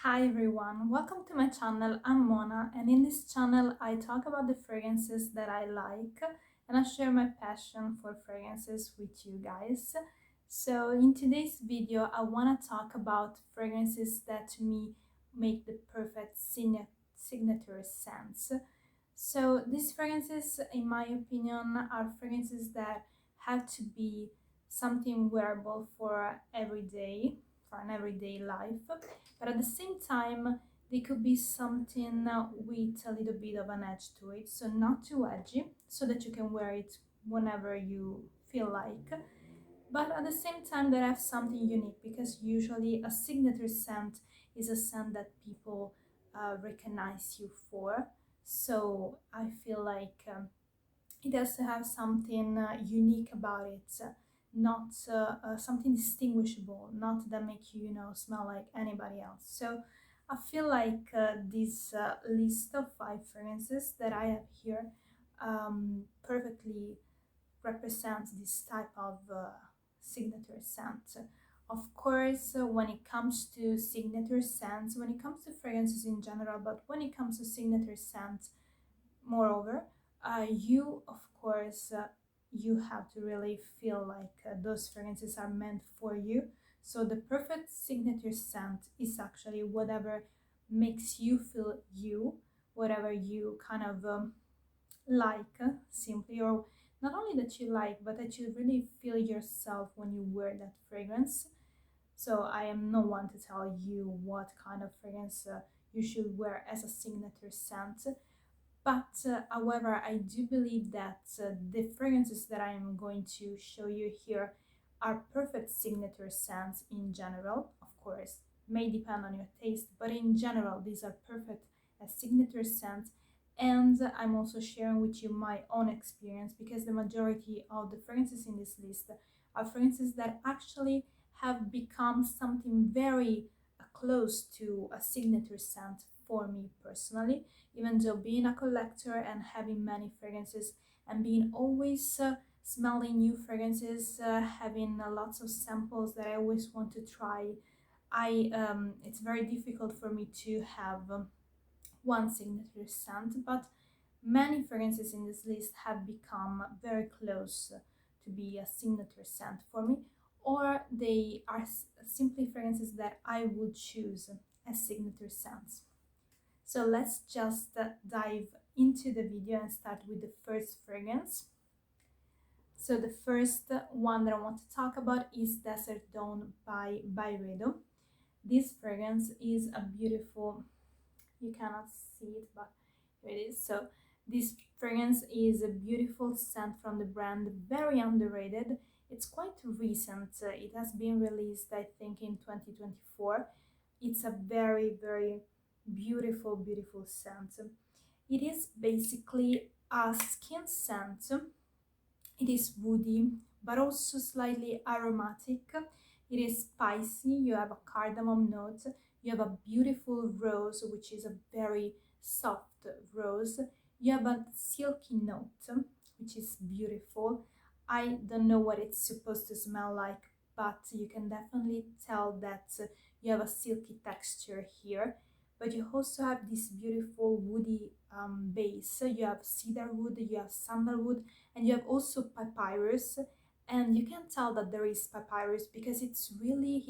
Hi everyone, welcome to my channel. I'm Mona, and in this channel I talk about the fragrances that I like and I share my passion for fragrances with you guys. So in today's video I want to talk about fragrances that to me make the perfect signature scents. So these fragrances, in my opinion, are fragrances that have to be something wearable for an everyday life, but at the same time they could be something with a little bit of an edge to it, so not too edgy, so that you can wear it whenever you feel like, but at the same time they have something unique, because usually a signature scent is a scent that people recognize you for. So I feel like it has to have something unique about it, not something distinguishable, not that make you, smell like anybody else. So I feel like this list of 5 fragrances that I have here perfectly represents this type of signature scent. Of course, when it comes to signature scents, when it comes to fragrances in general, but when it comes to signature scents, moreover, you of course you have to really feel like those fragrances are meant for you. So the perfect signature scent is actually whatever makes you feel you, whatever you kind of like simply, or not only that you like, but that you really feel yourself when you wear that fragrance. So I am no one to tell you what kind of fragrance you should wear as a signature scent. But however, I do believe that the fragrances that I am going to show you here are perfect signature scents in general. Of course, may depend on your taste, but in general, these are perfect as signature scents. And I'm also sharing with you my own experience, because the majority of the fragrances in this list are fragrances that actually have become something very close to a signature scent for me personally. Even though being a collector and having many fragrances and being always smelling new fragrances, having lots of samples that I always want to try, it's very difficult for me to have one signature scent. But many fragrances in this list have become very close to be a signature scent for me, or they are simply fragrances that I would choose as signature scents. So let's just dive into the video and start with the first fragrance. So the first one that I want to talk about is Desert Dawn by Byredo. This fragrance is a beautiful, you cannot see it, but here it is. So this fragrance is a beautiful scent from the brand, very underrated. It's quite recent. It has been released, I think, in 2024. It's a very beautiful scent. It is basically a skin scent. It is woody, but also slightly aromatic. It is spicy. You have a cardamom note. You have a beautiful rose, which is a very soft rose. You have a silky note, which is beautiful. I don't know what it's supposed to smell like, but you can definitely tell that you have a silky texture here. But you also have this beautiful woody base. You have cedarwood, you have sandalwood, and you have also papyrus. And you can tell that there is papyrus because it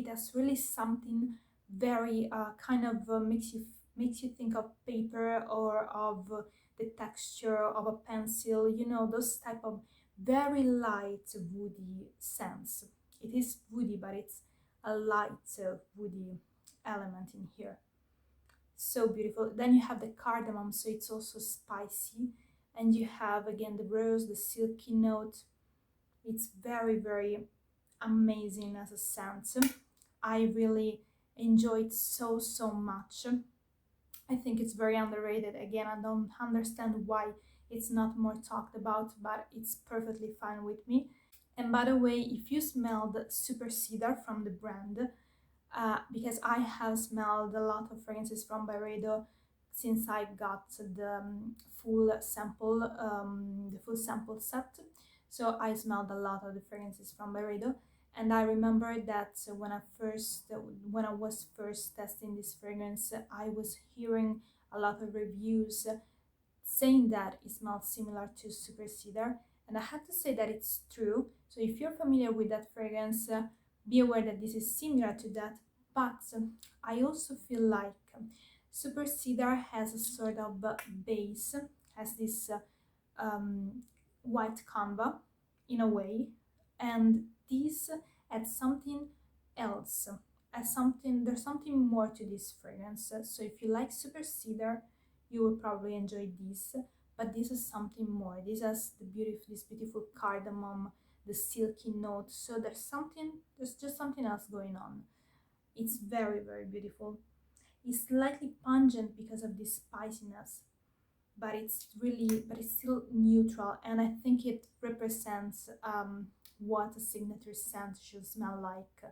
has really something very kind of makes you think of paper, or of the texture of a pencil, those type of very light woody scents. It is woody, but it's a light woody element in here. So beautiful. Then you have the cardamom, so it's also spicy, and you have again the rose, the silky note. It's very amazing as a scent. I really enjoy it so much. I think it's very underrated. Again, I don't understand why it's not more talked about, but it's perfectly fine with me. And by the way, if you smelled Super Cedar from the brand, because I have smelled a lot of fragrances from Byredo since I got the full sample set. So I smelled a lot of the fragrances from Byredo, And I remember that when I was first testing this fragrance, I was hearing a lot of reviews saying that it smells similar to Super Cedar, and I have to say that it's true. So if you're familiar with that fragrance, be aware that this is similar to that. But I also feel like Super Cedar has a sort of base, has this white canva in a way, and this adds something else, as something there's something more to this fragrance. So if you like Super Cedar, you will probably enjoy this, but this is something more. This has this beautiful cardamom, the silky note, so there's just something else going on. It's very, very beautiful. It's slightly pungent because of this spiciness, but it's still neutral, and I think it represents what a signature scent should smell like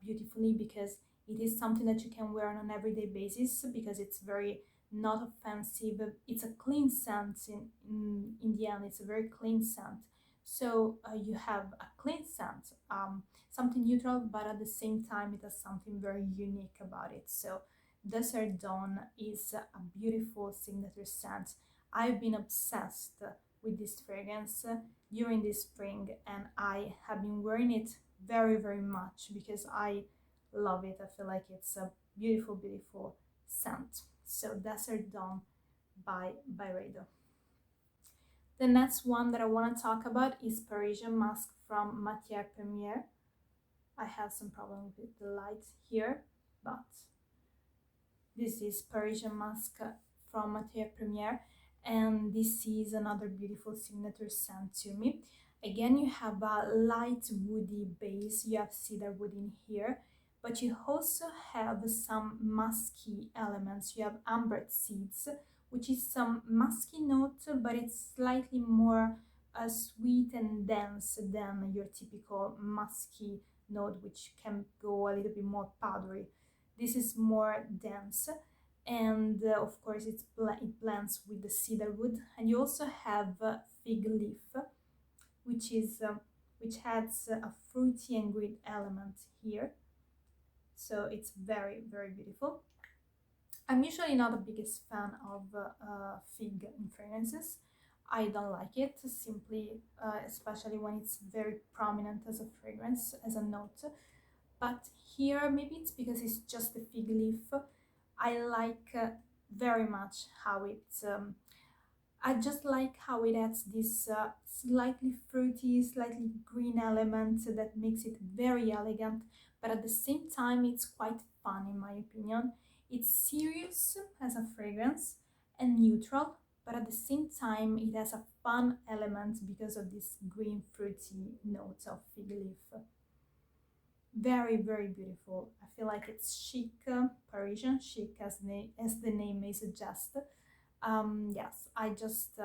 beautifully, because it is something that you can wear on an everyday basis, because it's very not offensive. It's a clean scent. In the end, it's a very clean scent. So you have a clean scent, something neutral, but at the same time it has something very unique about it. So Desert Dawn is a beautiful signature scent. I've been obsessed with this fragrance during this spring, and I have been wearing it very, very much because I love it. I feel like it's a beautiful, beautiful scent. So Desert Dawn by Byredo. The next one that I want to talk about is Parisian Musc from Matière Premiere. I have some problem with the light here, but this is Parisian Musc from Matière Premiere, and this is another beautiful signature scent to me. Again, you have a light woody base, you have cedar wood in here, but you also have some musky elements. You have amber seeds, which is some musky note, but it's slightly more sweet and dense than your typical musky note, which can go a little bit more powdery. This is more dense, and of course it blends with the cedar wood. And you also have fig leaf, which adds a fruity and green element here. So it's very, very beautiful. I'm usually not the biggest fan of fig in fragrances. I don't like it, simply, especially when it's very prominent as a fragrance, as a note. But here, maybe it's because it's just the fig leaf. I like very much how I just like how it adds this slightly fruity, slightly green element that makes it very elegant, but at the same time it's quite fun in my opinion. It's serious as a fragrance and neutral, but at the same time it has a fun element because of this green fruity notes of fig leaf. Very, very beautiful. I feel like it's chic, Parisian chic, as the name may suggest. Yes, I just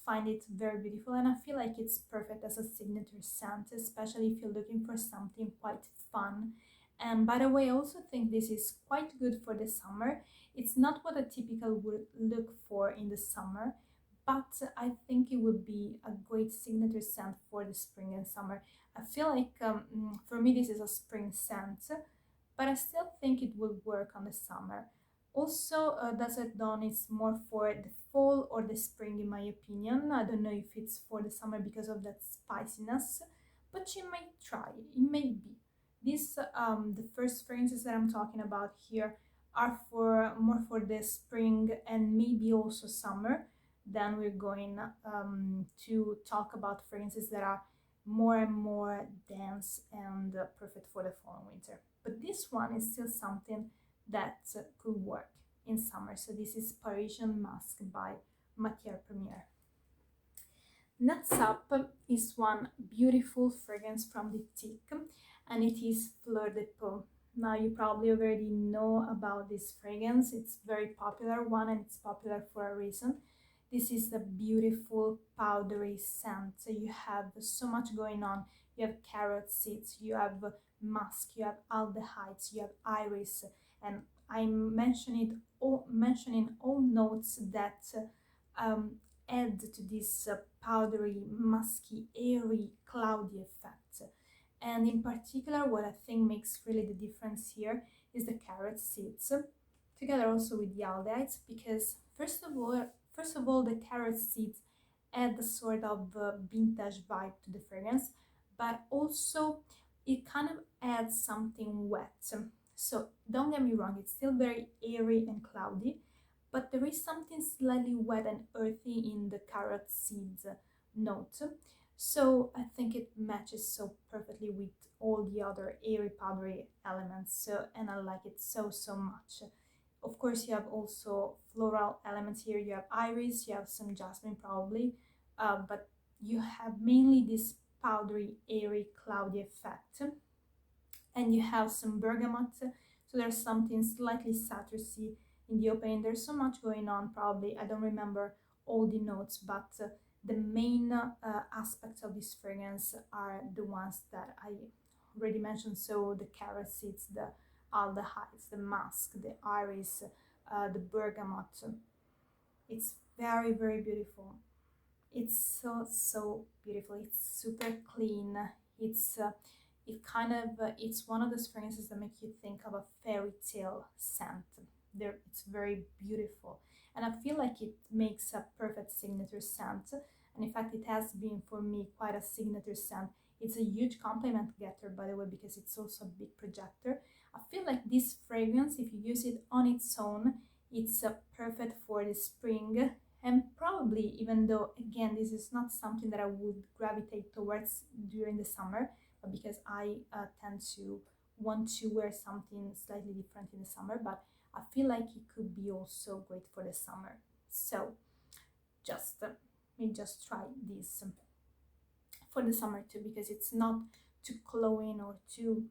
find it very beautiful, and I feel like it's perfect as a signature scent, especially if you're looking for something quite fun. And by the way, I also think this is quite good for the summer. It's not what a typical would look for in the summer, but I think it would be a great signature scent for the spring and summer. I feel like for me this is a spring scent, but I still think it will work on the summer. Also, Desert Dawn is more for the fall or the spring in my opinion. I don't know if it's for the summer because of that spiciness, but you may try, it may be. The first fragrances that I'm talking about here are for more for the spring and maybe also summer. Then we're going to talk about fragrances that are more and more dense and perfect for the fall and winter. But this one is still something that could work in summer. So this is Parisian Musc by Matière Premiere. Next up is one beautiful fragrance from Dyptique, and it is Fleur de Peau. Now you probably already know about this fragrance. It's a very popular one, and it's popular for a reason. This is the beautiful powdery scent. So you have so much going on. You have carrot seeds, you have musk, you have aldehydes, you have iris, and I'm mentioning all notes that add to this powdery, musky, airy, cloudy effect. And in particular, what I think makes really the difference here is the carrot seeds, together also with the aldehydes, because first of all, the carrot seeds add a sort of vintage vibe to the fragrance, but also it kind of adds something wet. So don't get me wrong, it's still very airy and cloudy, but there is something slightly wet and earthy in the carrot seeds note. So I think it matches so perfectly with all the other airy powdery elements. So, and I like it so much. Of course, you have also floral elements here. You have iris, you have some jasmine probably, but you have mainly this powdery, airy, cloudy effect. And you have some bergamot, so there's something slightly citrusy in the opening. There's so much going on, probably. I don't remember all the notes, but the main aspects of this fragrance are the ones that I already mentioned. So the carrot seeds, the aldehydes, the musk, the iris, the bergamot. It's very beautiful. It's so beautiful. It's super clean. It's it's one of those fragrances that make you think of a fairy tale scent. It's very beautiful, and I feel like it makes a perfect signature scent. And in fact, it has been for me quite a signature scent. It's a huge compliment getter, by the way, because it's also a big projector. I feel like this fragrance, if you use it on its own, it's perfect for the spring, and probably, even though again this is not something that I would gravitate towards during the summer, but because I tend to want to wear something slightly different in the summer, but I feel like it could be also great for the summer. So just maybe just try this for the summer too, because it's not too glowing or too,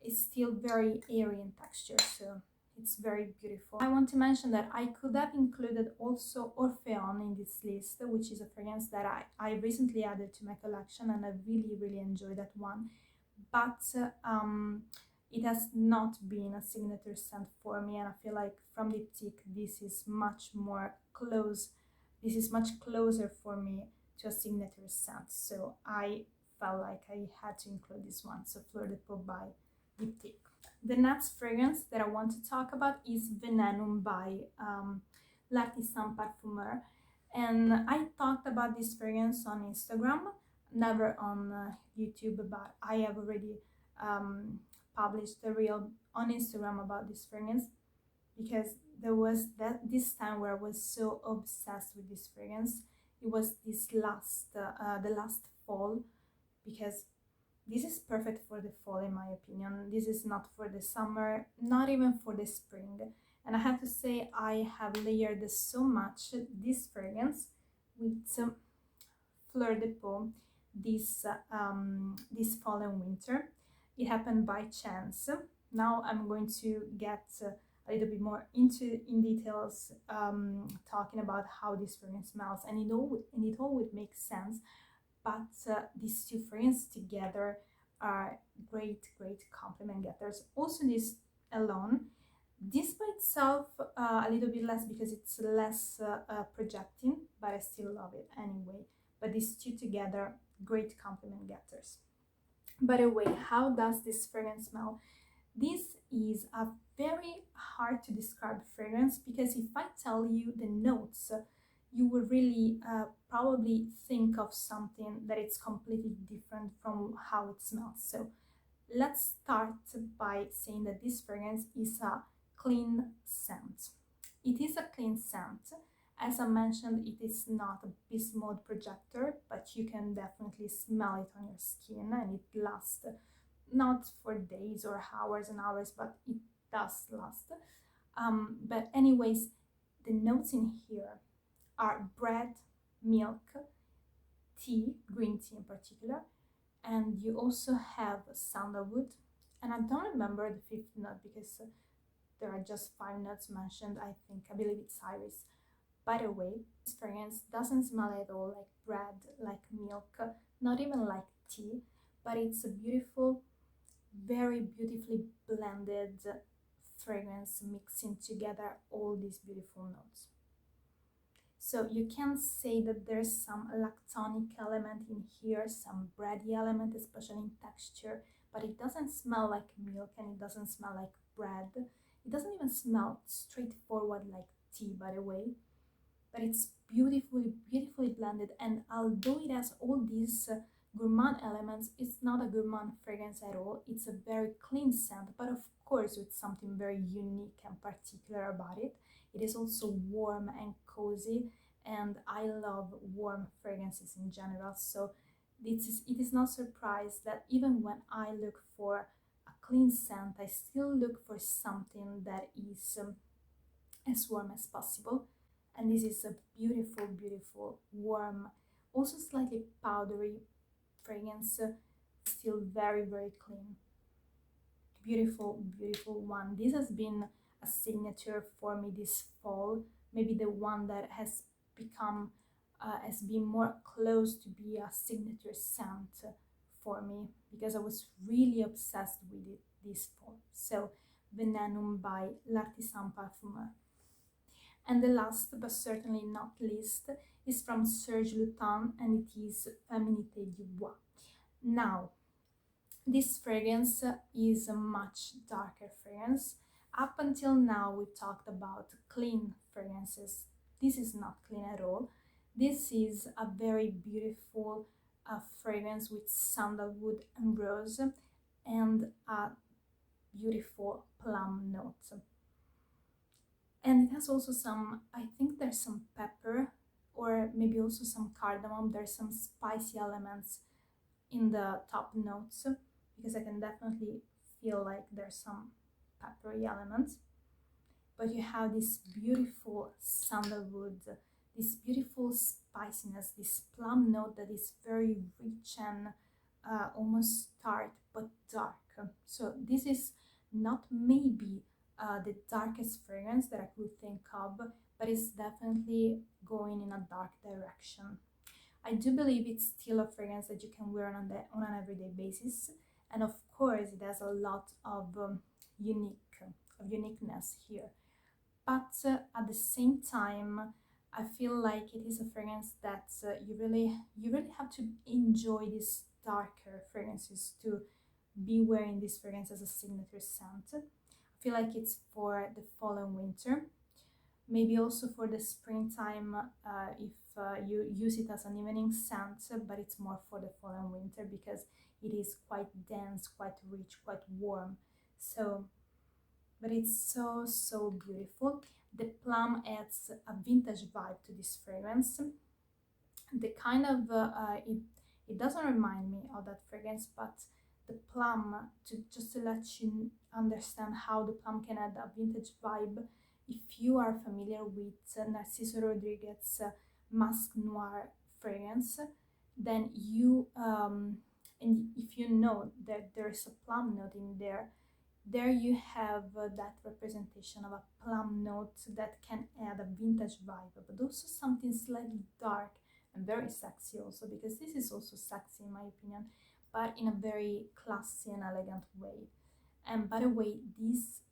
it's still very airy in texture, so it's very beautiful. I want to mention that I could have included also Orpheon in this list, which is a fragrance that I recently added to my collection, and I really enjoyed that one. But it has not been a signature scent for me, and I feel like from Dyptique this is much more close. This is much closer for me to a signature scent, so I felt like I had to include this one. So Fleur de Peau by Dyptique. The next fragrance that I want to talk about is Venenum by l'artisan parfumeur, and I talked about this fragrance on Instagram, never on YouTube, but I have already published a reel on Instagram about this fragrance, because there was this time where I was so obsessed with this fragrance. It was this the last fall, because this is perfect for the fall in my opinion. This is not for the summer, not even for the spring. And I have to say, I have layered so much this fragrance with Fleur de Peau this fall and winter. It happened by chance. Now I'm going to get a little bit more in details, talking about how this fragrance smells, and it all would make sense. But these two fragrances together are great compliment getters. Also, this alone, this by itself a little bit less, because it's less projecting, but I still love it anyway. But these two together, great compliment getters. By the way, how does this fragrance smell? This is a very hard to describe fragrance, because if I tell you the notes, you will really probably think of something that it's completely different from how it smells. So let's start by saying that this fragrance is a clean scent. It is a clean scent. As I mentioned, it is not a beast mode projector, but you can definitely smell it on your skin, and it lasts not for days or hours and hours, but it does last. But anyways, the notes in here are bread, milk, tea, green tea in particular, and you also have sandalwood. And I don't remember the fifth note, because there are just 5 notes mentioned. I believe it's iris. By the way, this fragrance doesn't smell at all like bread, like milk, not even like tea, but it's a beautiful, very beautifully blended fragrance, mixing together all these beautiful notes. So you can say that there's some lactonic element in here, some bready element, especially in texture, but it doesn't smell like milk and it doesn't smell like bread. It doesn't even smell straightforward like tea, by the way, but it's beautifully blended. And although it has all these gourmand elements, it's not a gourmand fragrance at all. It's a very clean scent, but of course with something very unique and particular about it. It is also warm and cozy, and I love warm fragrances in general, so it is not surprise that even when I look for a clean scent, I still look for something that is as warm as possible. And this is a beautiful warm, also slightly powdery fragrance, still very clean. Beautiful one. This has been a signature for me this fall, maybe the one that has been more close to be a signature scent for me, because I was really obsessed with it this fall. So Venenum by l'artisan parfumeur. And the last, but certainly not least, is from Serge Lutens, and it is Feminitè du Bois. Now, this fragrance is a much darker fragrance. Up until now, we talked about clean fragrances. This is not clean at all. This is a very beautiful fragrance with sandalwood and rose and a beautiful plum note. And it has also some, I think there's some pepper or maybe also some cardamom. There's some spicy elements in the top notes, because I can definitely feel like there's some peppery elements. But you have this beautiful sandalwood, this beautiful spiciness, this plum note that is very rich and almost tart but dark. So this is not maybe the darkest fragrance that I could think of, but it's definitely going in a dark direction. I do believe it's still a fragrance that you can wear on an everyday basis, and of course it has a lot of uniqueness here. But at the same time, I feel like it is a fragrance that you really have to enjoy these darker fragrances to be wearing this fragrance as a signature scent. I feel like it's for the fall and winter, maybe also for the springtime if you use it as an evening scent, but it's more for the fall and winter because it is quite dense, quite rich, quite warm. So, but it's so beautiful. The plum adds a vintage vibe to this fragrance. The kind of it doesn't remind me of that fragrance, but the plum, just to let you understand how the plum can add a vintage vibe. If you are familiar with Narciso Rodriguez's Musk Noir fragrance, then and if you know that there's a plum note in there, there you have that representation of a plum note that can add a vintage vibe, but also something slightly dark and very sexy also, because this is also sexy in my opinion, but in a very classy and elegant way. And by the way, this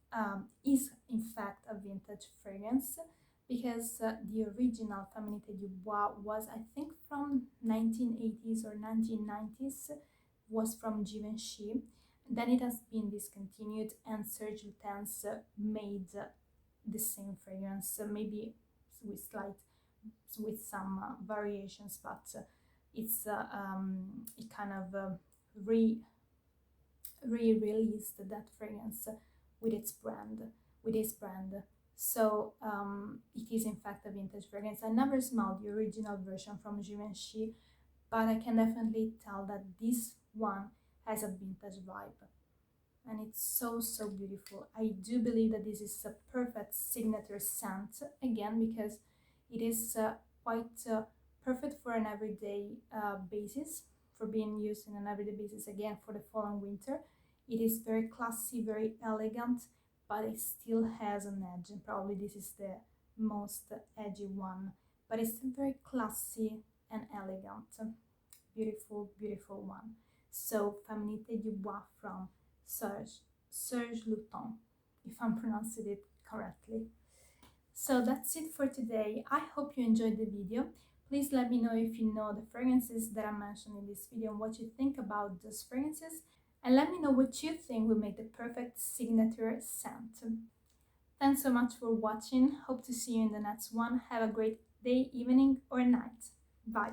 is in fact a vintage fragrance, because the original Feminitè du Bois was, I think, from 1980s or 1990s, was from Givenchy. Then it has been discontinued, and Serge Lutens made the same fragrance, maybe with some variations, but it's it kind of re-released that fragrance with its brand, with his brand. So it is in fact a vintage fragrance. I never smelled the original version from Givenchy, but I can definitely tell that this one has a vintage vibe, and it's so beautiful. I do believe that this is a perfect signature scent, again because it is quite perfect for an everyday basis, for being used in an everyday basis, again for the fall and winter. It is very classy, very elegant, but it still has an edge, and probably this is the most edgy one, but it's still very classy and elegant. Beautiful one. So Feminitè du Bois from Serge Lutens, if I'm pronouncing it correctly. So that's it for today. I hope you enjoyed the video. Please let me know if you know the fragrances that I mentioned in this video and what you think about those fragrances. And let me know what you think will make the perfect signature scent. Thanks so much for watching. Hope to see you in the next one. Have a great day, evening, or night. Bye.